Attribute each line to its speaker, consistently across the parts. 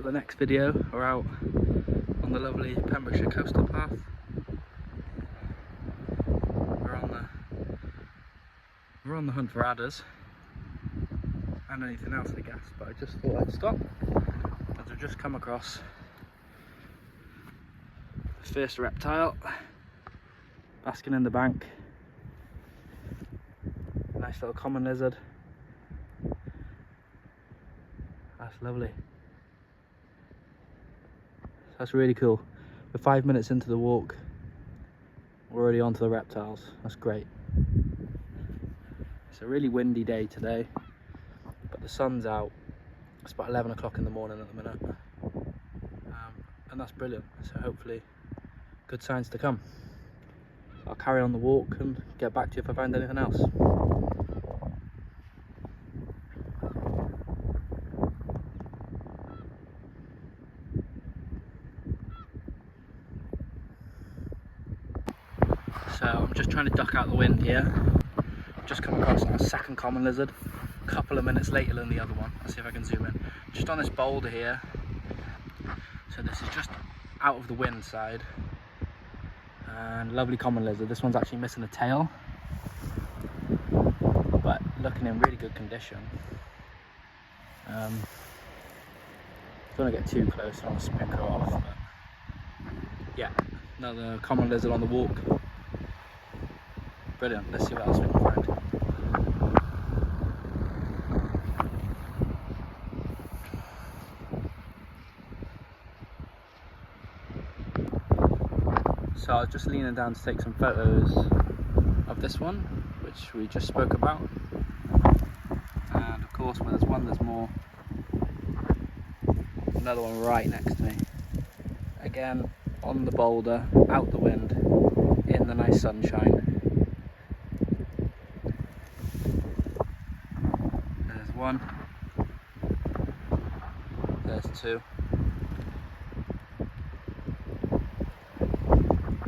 Speaker 1: the next video, we're out on the lovely Pembrokeshire coastal path. We're on the hunt for adders and anything else, I guess, but I just thought I'd stop as I've just come across the first reptile basking in the bank. Nice little common lizard. That's lovely. That's really cool. We're 5 minutes into the walk, we're already onto the reptiles. That's great. It's a really windy day today, but the sun's out. It's about 11 o'clock in the morning at the minute, and that's brilliant. So hopefully good signs to come. I'll carry on the walk and get back to you if I find anything else. So I'm just trying to duck out the wind here. Just come across our second common lizard, a couple of minutes later than the other one. Let's see if I can zoom in. Just on this boulder here. So this is just out of the wind side. And lovely common lizard. This one's actually missing a tail, but looking in really good condition. Don't want to get too close, I don't want to spook her off. But yeah, another common lizard on the walk. Brilliant. Let's see what else we can find. So I was just leaning down to take some photos of this one, which we just spoke about. And of course, where there's one, there's more. Another one right next to me. Again, on the boulder, out the wind, in the nice sunshine. There's one. There's two.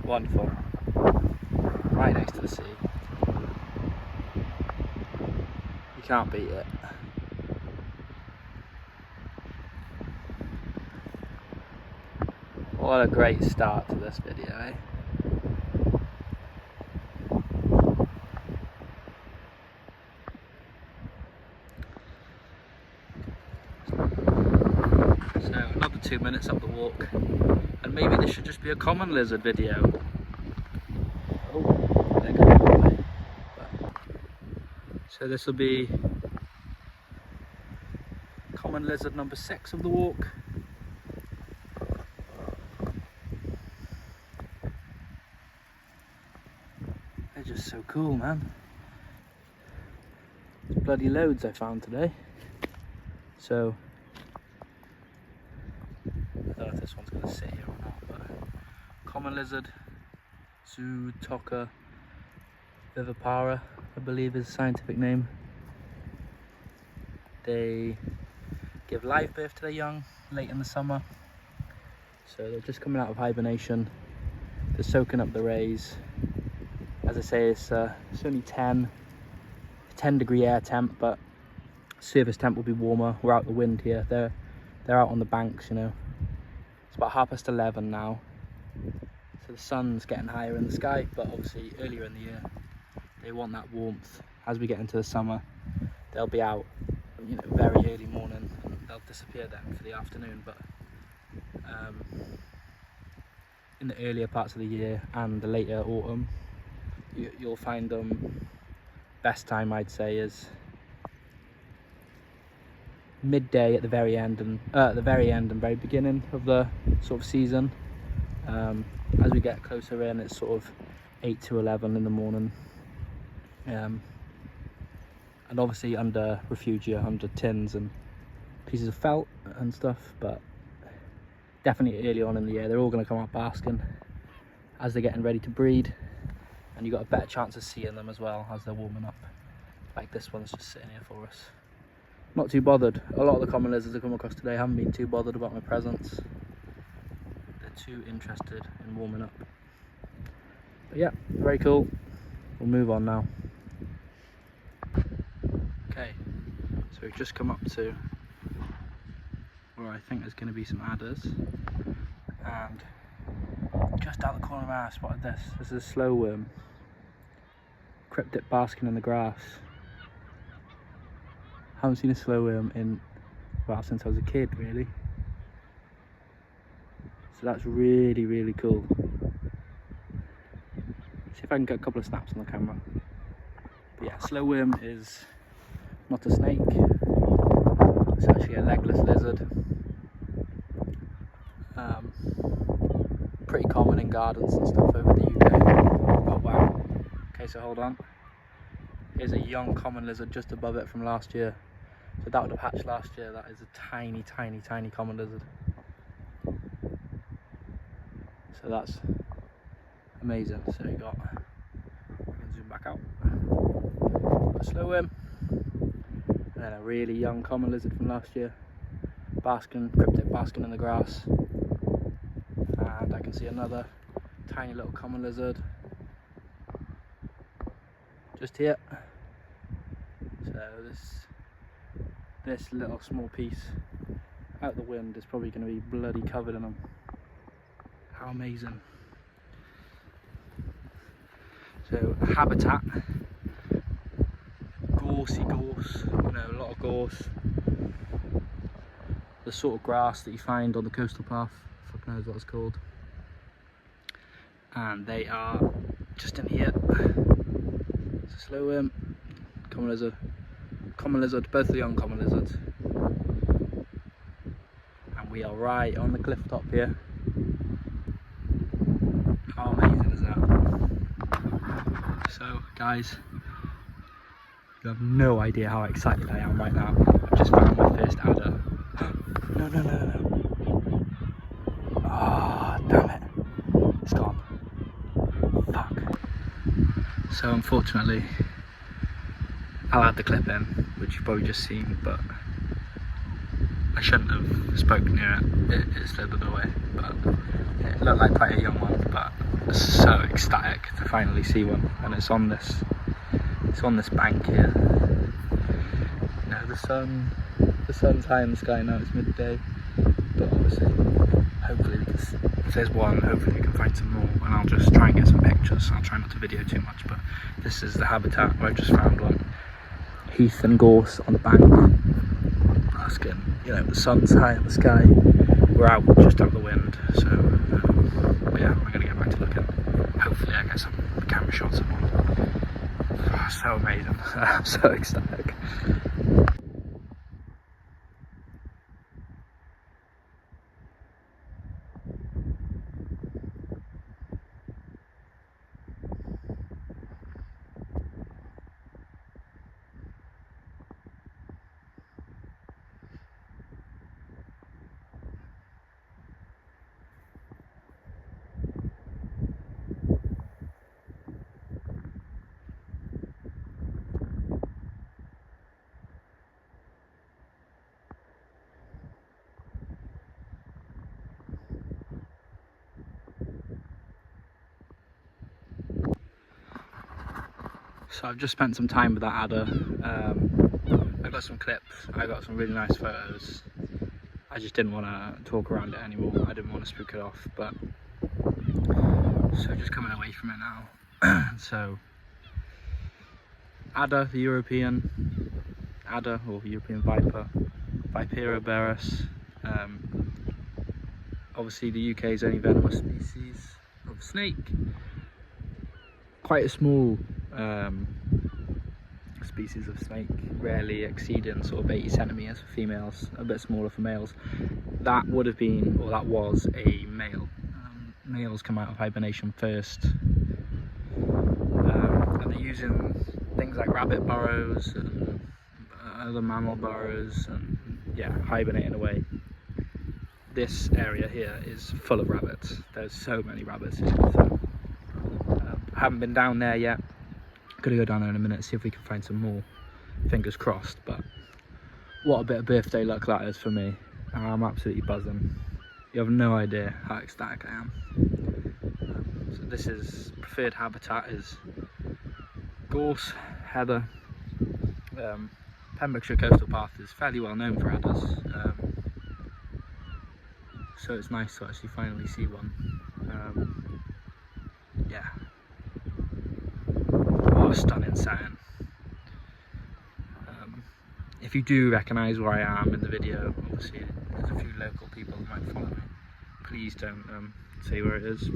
Speaker 1: Wonderful. Right next to the sea. You can't beat it. What a great start to this video, eh? So another 2 minutes up the walk, and maybe this should just be a common lizard video. Oh, they're going that way. So this will be common lizard number 6 of the walk. They're just so cool, man. There's bloody loads I found today. So I don't know if this one's going to sit here or not, but common lizard, Zootoca vivipara, I believe is the scientific name. They give live birth to their young late in the summer. So they're just coming out of hibernation. They're soaking up the rays. As I say, it's only 10 degree air temp, but surface temp will be warmer. We're out the wind here. They're out on the banks, you know. It's about 11:30 now, so the sun's getting higher in the sky, but obviously earlier in the year they want that warmth. As we get into the summer, they'll be out, you know, very early morning, and they'll disappear then for the afternoon. But in the earlier parts of the year and the later autumn, you'll find them. Best time, I'd say, is midday at the very end and very beginning of the sort of season. As we get closer in, it's sort of 8 to 11 in the morning, and obviously under refugia, under tins and pieces of felt and stuff. But definitely early on in the year, they're all going to come out basking as they're getting ready to breed, and you've got a better chance of seeing them as well as they're warming up. Like this one's just sitting here for us. Not too bothered. A lot of the common lizards I've come across today haven't been too bothered about my presence. They're too interested in warming up. But yeah, very cool. We'll move on now. Okay, so we've just come up to where I think there's going to be some adders, and just out the corner of my eye I spotted this. This is a slow worm, cryptid basking in the grass. Haven't seen a slow worm in, well, since I was a kid really. So that's really, really cool. See if I can get a couple of snaps on the camera. But yeah, slow worm is not a snake. It's actually a legless lizard. Pretty common in gardens and stuff over the UK. Oh wow. Okay, so hold on. Here's a young common lizard just above it from last year. So that would have hatched last year. That is a tiny, tiny, tiny common lizard. So that's amazing. So you got, I can zoom back out. Got a slow worm. And then a really young common lizard from last year. Basking, cryptid basking in the grass. And I can see another tiny little common lizard just here. So this little small piece out the wind is probably going to be bloody covered in them. How amazing. So habitat, gorsey gorse, you know, a lot of gorse. The sort of grass that you find on the coastal path, fuck knows what it's called. And they are just in here. It's a slow worm, common lizard, both the young common lizards. And we are right on the cliff top here. How amazing is that? So guys, you have no idea how excited I am right now. I've just found my first adder. No. Oh, damn it. It's gone. Fuck. So unfortunately, I'll add the clip in, which you've probably just seen, but I shouldn't have spoken near it. It slithered away, but it looked like quite a young one, but so ecstatic to finally see one. And it's on this bank here. You know, the sun's high in the sky now, it's midday, but obviously, hopefully if there's one, hopefully we can find some more, and I'll just try and get some pictures. I'll try not to video too much, but this is the habitat where I just found one. Heath and gorse on the bank, basking, you know, the sun's high in the sky, we're out, just out the wind, so yeah, I'm going to get back to looking. Hopefully I get some camera shots of one. Oh, so amazing. I'm so ecstatic. So I've just spent some time with that adder. I got some clips, I got some really nice photos. I just didn't want to talk around it anymore. I didn't want to spook it off, but so just coming away from it now. So adder, the European adder or European viper, Viperoberus. Obviously the UK's only venomous species of snake. Quite a small species of snake, rarely exceeding sort of 80 centimeters for females, a bit smaller for males. That would have been, or that was, a male. Males come out of hibernation first, and they're using things like rabbit burrows and other mammal burrows, and yeah, hibernating away. This area here is full of rabbits. There's so many rabbits here. So, I haven't been down there yet. Gonna go down there in a minute, see if we can find some more. Fingers crossed. But what a bit of birthday luck that is for me. I'm absolutely buzzing. You have no idea how ecstatic I am. So this is preferred habitat is gorse, heather. Pembrokeshire coastal path is fairly well known for adders. so it's nice to actually finally see one. Yeah, what a stunning setting. If you do recognise where I am in the video, obviously there's a few local people that might follow me, please don't say where it is.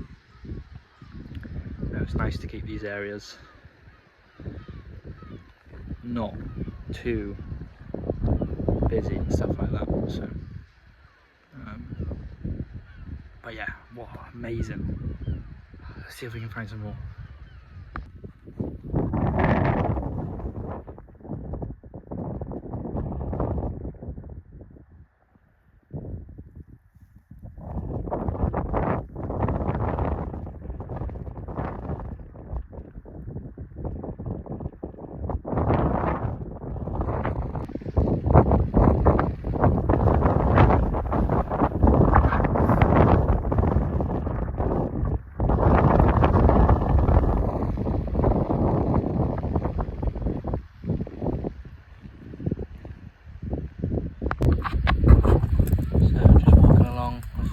Speaker 1: It's nice to keep these areas not too busy and stuff like that, so but yeah, what amazing. Let's see if we can find some more.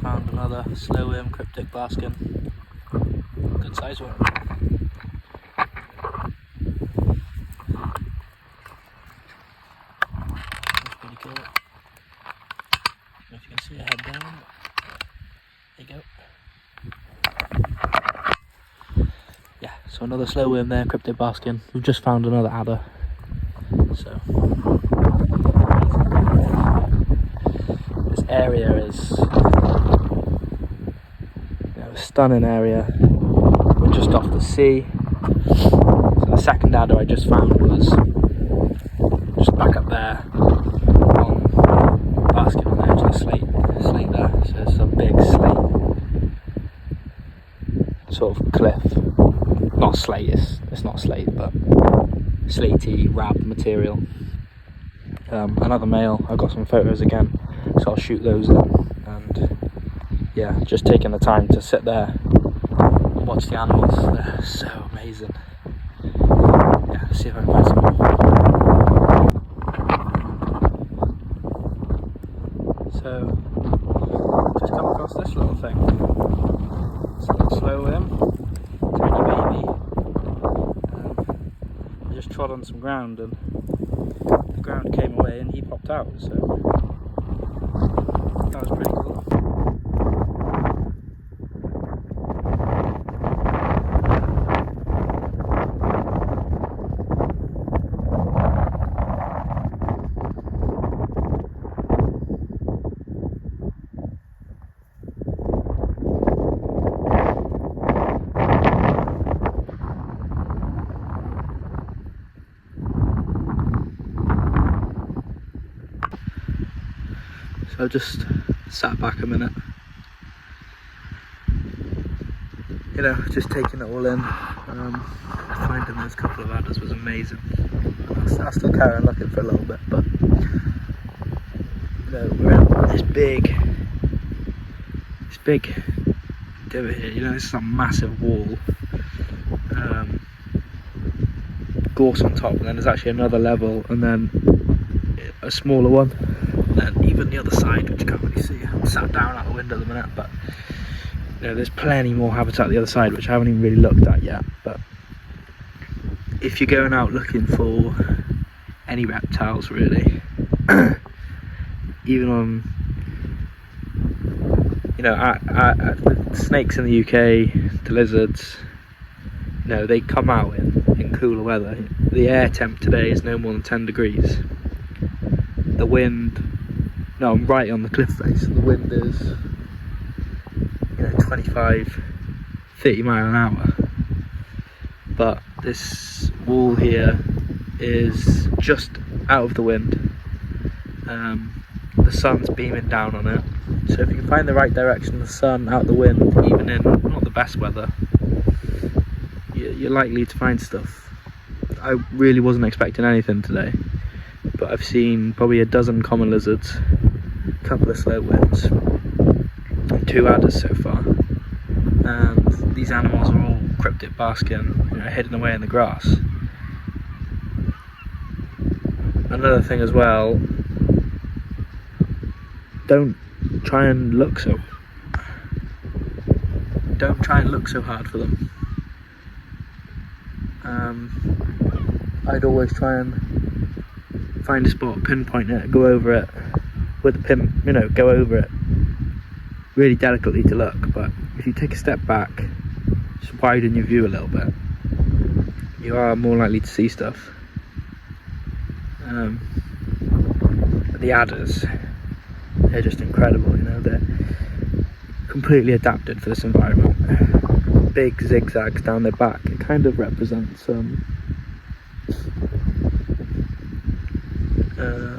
Speaker 1: Found another slow worm cryptic basking. Good size one. That's pretty cool. I don't know if you can see a head down. There you go. Yeah, so another slow worm there, cryptic basking. We've just found another adder. So this area is a stunning area. We're just off the sea. So the second adder I just found was just back up there on basking on the edge of the slate there. So it's a big slate sort of cliff. Not slate, it's not slate, but slatey rab material. Another male. I've got some photos again, so I'll shoot those in. And yeah, just taking the time to sit there and watch the animals. They're so amazing. Yeah, let's see if I can find some more. So, just come across this little thing. It's a little slow worm, tiny baby. I just trod on some ground and the ground came away and he popped out, so that was pretty cool. So I just sat back a minute, you know, just taking it all in. Finding those couple of adders was amazing. I'll still carry on looking for a little bit, but you know, we're in this big divot here. You know, this is a massive wall, gorse on top, and then there's actually another level, and then a smaller one. And even the other side, which you can't really see. I'm sat down out the window at the minute, but you know, there's plenty more habitat the other side, which I haven't even really looked at yet. But if you're going out looking for any reptiles, really, even on, you know, the snakes in the UK, the lizards, you know, they come out in cooler weather. The air temp today is no more than 10 degrees. The wind, no, I'm right on the cliff face. The wind is, you know, 25, 30 mile an hour. But this wall here is just out of the wind. The sun's beaming down on it. So if you can find the right direction of the sun out the wind, even in not the best weather, you're likely to find stuff. I really wasn't expecting anything today, but I've seen probably a dozen common lizards, a couple of slow worms, and 2 adders so far. And these animals are all cryptic basking, you know, hidden away in the grass. Another thing as well, don't try and look so don't try and look so hard for them. I'd always try and find a spot, pinpoint it, go over it with a pin, you know, go over it really delicately to look. But if you take a step back, just widen your view a little bit, you are more likely to see stuff. The adders, they're just incredible, you know, they're completely adapted for this environment. Big zigzags down their back, it kind of represents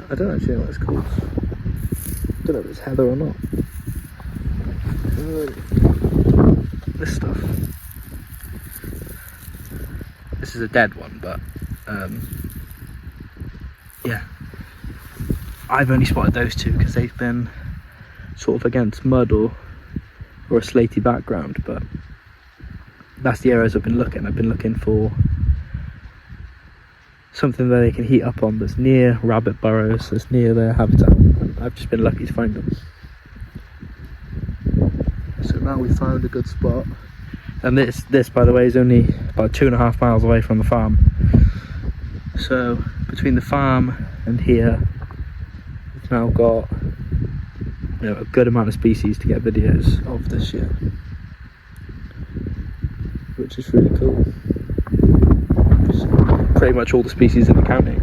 Speaker 1: I don't actually know what it's called. I don't know if it's heather or not. This stuff. This is a dead one, but yeah. I've only spotted those two because they've been sort of against mud or a slaty background, but that's the areas I've been looking. I've been looking for something that they can heat up on that's near rabbit burrows, that's near their habitat, and I've just been lucky to find them. So now we found a good spot, and this by the way is only about 2.5 miles away from the farm. So between the farm and here, we've now got, you know, a good amount of species to get videos of this year, which is really cool. It's pretty much all the species in the county,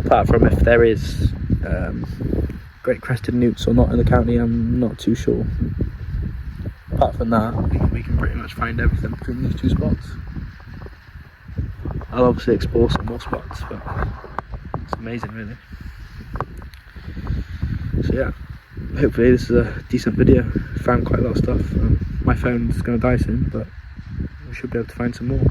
Speaker 1: apart from if there is great crested newts or not in the county, I'm not too sure. Apart from that, we can pretty much find everything between these two spots. I'll obviously explore some more spots, but it's amazing really. So yeah, hopefully this is a decent video. Found quite a lot of stuff. My phone's going to die soon, but we should be able to find some more.